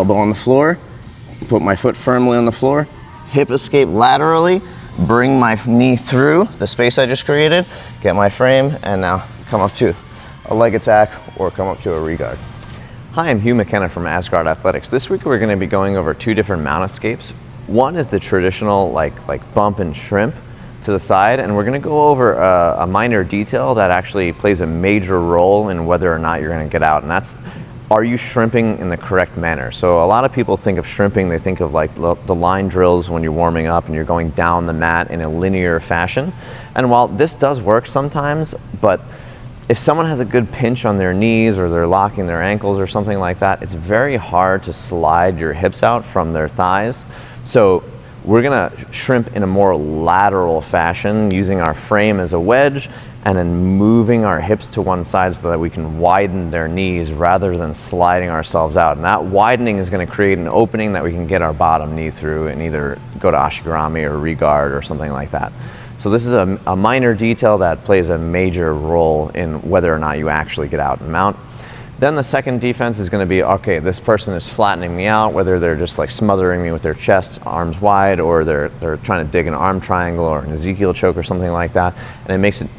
elbow on the floor, put my foot firmly on the floor, hip escape laterally, bring my knee through the space I just created, get my frame, and now come up to a leg attack or come up to a reguard. Hi, I'm Hugh McKenna from Asgard Athletics. This week we're going to be going over two different mount escapes. One is the traditional like bump and shrimp to the side, and we're going to go over a minor detail that actually plays a major role in whether or not you're going to get out, and that's, are you shrimping in the correct manner? So a lot of people think of shrimping, they think of like the line drills when you're warming up and you're going down the mat in a linear fashion. And while this does work sometimes, but if someone has a good pinch on their knees or they're locking their ankles or something like that, it's very hard to slide your hips out from their thighs. So we're gonna shrimp in a more lateral fashion using our frame as a wedge and then moving our hips to one side so that we can widen their knees rather than sliding ourselves out. And that widening is going to create an opening that we can get our bottom knee through and either go to ashigarami or reguard or something like that. So this is a minor detail that plays a major role in whether or not you actually get out and mount. Then the second defense is going to be, okay, this person is flattening me out, whether they're just like smothering me with their chest, arms wide, or they're trying to dig an arm triangle or an Ezekiel choke or something like that, and it makes it,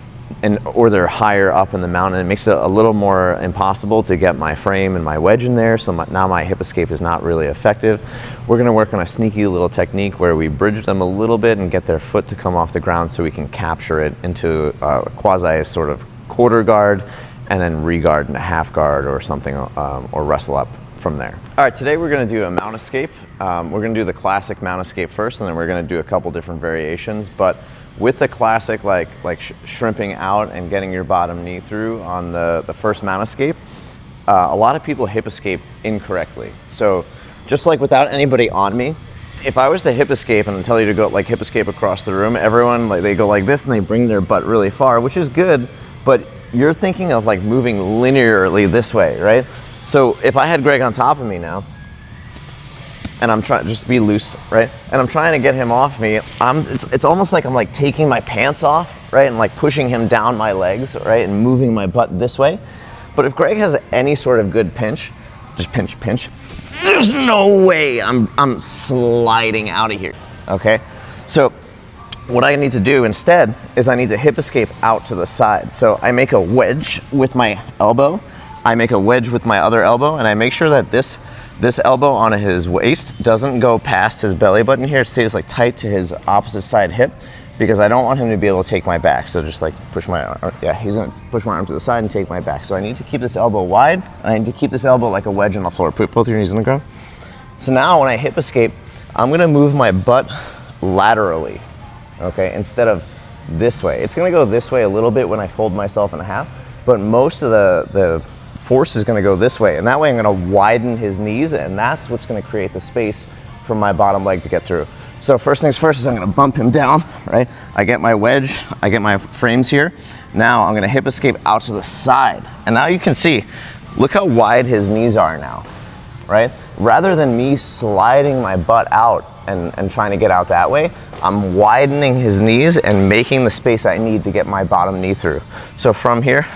or they're higher up in the mount, and it makes it a little more impossible to get my frame and my wedge in there, so now my hip escape is not really effective. We're going to work on a sneaky little technique where we bridge them a little bit and get their foot to come off the ground so we can capture it into a quasi sort of quarter guard, and then reguard and a half guard or something, or wrestle up from there. All right, today we're going to do a mount escape. We're going to do the classic mount escape first, and then we're going to do a couple different variations. But with the classic like shrimping out and getting your bottom knee through on the first mount escape, a lot of people hip escape incorrectly. So just like without anybody on me, if I was to hip escape and tell you to go like hip escape across the room, everyone they go like this and they bring their butt really far, which is good, but you're thinking of like moving linearly this way, right? So if I had Greg on top of me now, and I'm trying just to be loose, right? And I'm trying to get him off me, it's almost like I'm like taking my pants off, right? And like pushing him down my legs, right? And moving my butt this way. But if Greg has any sort of good pinch, just pinch, there's no way I'm sliding out of here, okay? So what I need to do instead is I need to hip escape out to the side. So I make a wedge with my elbow, I make a wedge with my other elbow, and I make sure that this elbow on his waist doesn't go past his belly button here. It stays like tight to his opposite side hip because I don't want him to be able to take my back. So just like push my arm, yeah, he's gonna push my arm to the side and take my back. So I need to keep this elbow wide, and I need to keep this elbow like a wedge on the floor. Put both your knees on the ground. So now when I hip escape, I'm gonna move my butt laterally, okay, instead of this way. It's gonna go this way a little bit when I fold myself in half, but most of the force is gonna go this way, and that way I'm gonna widen his knees, and that's what's gonna create the space for my bottom leg to get through. So first things first is I'm gonna bump him down, right? I get my wedge, I get my frames here. Now I'm gonna hip escape out to the side. And now you can see, look how wide his knees are now, right? Rather than me sliding my butt out and trying to get out that way, I'm widening his knees and making the space I need to get my bottom knee through. So from here,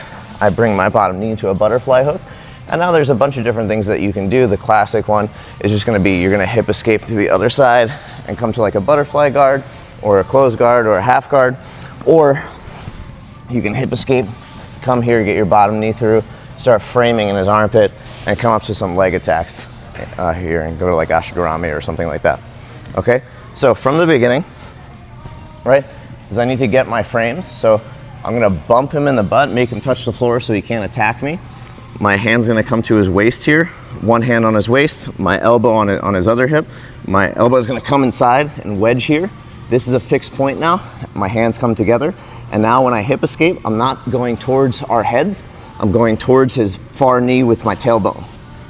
I bring my bottom knee to a butterfly hook. And now there's a bunch of different things that you can do. The classic one is just gonna be, you're gonna hip escape to the other side and come to like a butterfly guard or a closed guard or a half guard. Or you can hip escape, come here, get your bottom knee through, start framing in his armpit, and come up to some leg attacks here and go to like ashigarami or something like that. Okay, so from the beginning, right, is I need to get my frames. So I'm gonna bump him in the butt, make him touch the floor so he can't attack me. My hand's gonna come to his waist here, one hand on his waist, my elbow on his other hip. My elbow is gonna come inside and wedge here. This is a fixed point now. My hands come together. And now when I hip escape, I'm not going towards our heads, I'm going towards his far knee with my tailbone,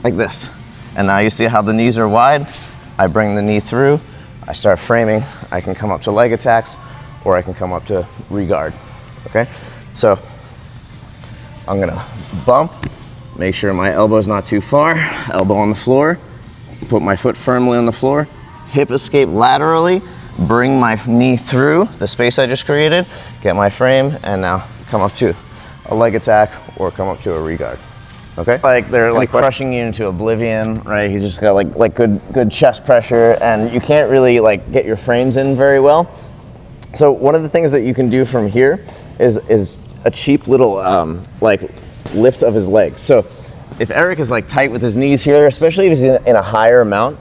like this. And now you see how the knees are wide. I bring the knee through, I start framing. I can come up to leg attacks, or I can come up to reguard. Okay, so I'm gonna bump, make sure my elbow's not too far, elbow on the floor, put my foot firmly on the floor, hip escape laterally, bring my knee through the space I just created, get my frame, and now come up to a leg attack or come up to a reguard. Okay. Like they're like crushing you into oblivion, right? He's just got like good chest pressure, and you can't really like get your frames in very well. So one of the things that you can do from here is a cheap little like lift of his legs. So if Eric is like tight with his knees here, especially if he's in a higher mount,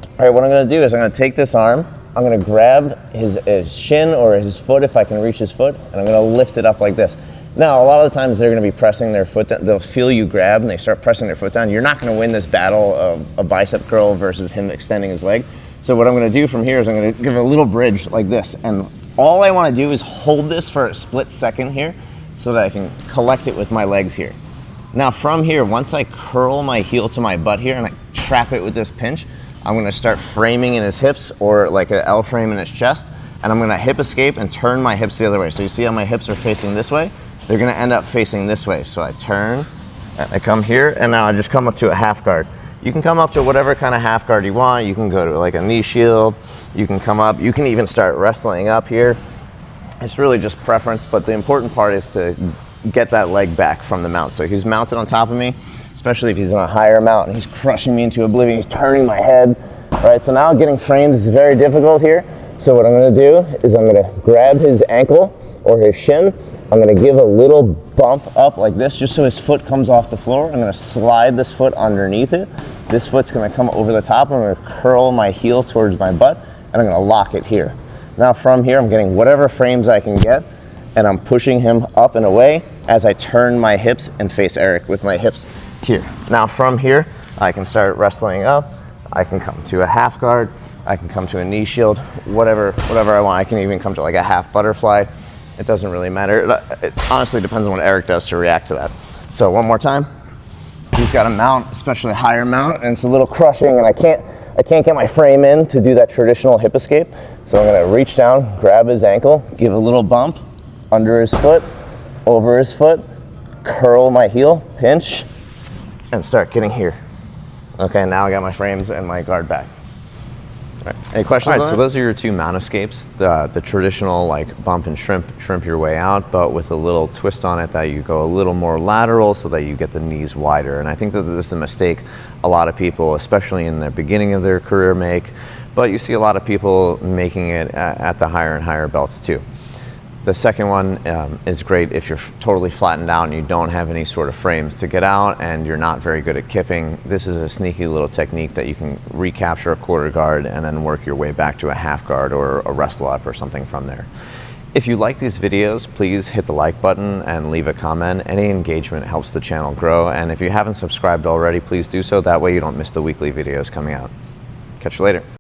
all right, what I'm gonna do is I'm gonna take this arm, I'm gonna grab his shin or his foot if I can reach his foot, and I'm gonna lift it up like this. Now, a lot of the times they're going to be pressing their foot down. They'll feel you grab and they start pressing their foot down. You're not going to win this battle of a bicep curl versus him extending his leg. So what I'm going to do from here is I'm going to give a little bridge like this. And all I want to do is hold this for a split second here so that I can collect it with my legs here. Now from here, once I curl my heel to my butt here and I trap it with this pinch, I'm going to start framing in his hips or like an L frame in his chest. And I'm going to hip escape and turn my hips the other way. So you see how my hips are facing this way? They're gonna end up facing this way. So I turn, and I come here, and now I just come up to a half guard. You can come up to whatever kind of half guard you want. You can go to like a knee shield. You can come up, you can even start wrestling up here. It's really just preference, but the important part is to get that leg back from the mount. So he's mounted on top of me, especially if he's in a higher mount and he's crushing me into oblivion, he's turning my head. All right, so now getting frames is very difficult here. So what I'm gonna do is I'm gonna grab his ankle or his shin. I'm gonna give a little bump up like this just so his foot comes off the floor. I'm gonna slide this foot underneath it. This foot's gonna come over the top. I'm gonna curl my heel towards my butt and I'm gonna lock it here. Now from here, I'm getting whatever frames I can get and I'm pushing him up and away as I turn my hips and face Eric with my hips here. Now from here, I can start wrestling up. I can come to a half guard. I can come to a knee shield, whatever I want. I can even come to like a half butterfly. It doesn't really matter. It honestly depends on what Eric does to react to that. So one more time. He's got a mount, especially a higher mount, and it's a little crushing, and I can't get my frame in to do that traditional hip escape. So I'm gonna reach down, grab his ankle, give a little bump under his foot, over his foot, curl my heel, pinch, and start getting here. Okay, now I got my frames and my guard back. All right. Any questions? All right, so those are your two mount escapes. The traditional like bump and shrimp your way out, but with a little twist on it that you go a little more lateral so that you get the knees wider. And I think that this is a mistake a lot of people, especially in the beginning of their career, make, but you see a lot of people making it at the higher and higher belts too. The second one is great if you're totally flattened out and you don't have any sort of frames to get out and you're not very good at kipping. This is a sneaky little technique that you can recapture a quarter guard and then work your way back to a half guard or a wrestle up or something from there. If you like these videos, please hit the like button and leave a comment. Any engagement helps the channel grow, and if you haven't subscribed already, please do so. That way you don't miss the weekly videos coming out. Catch you later.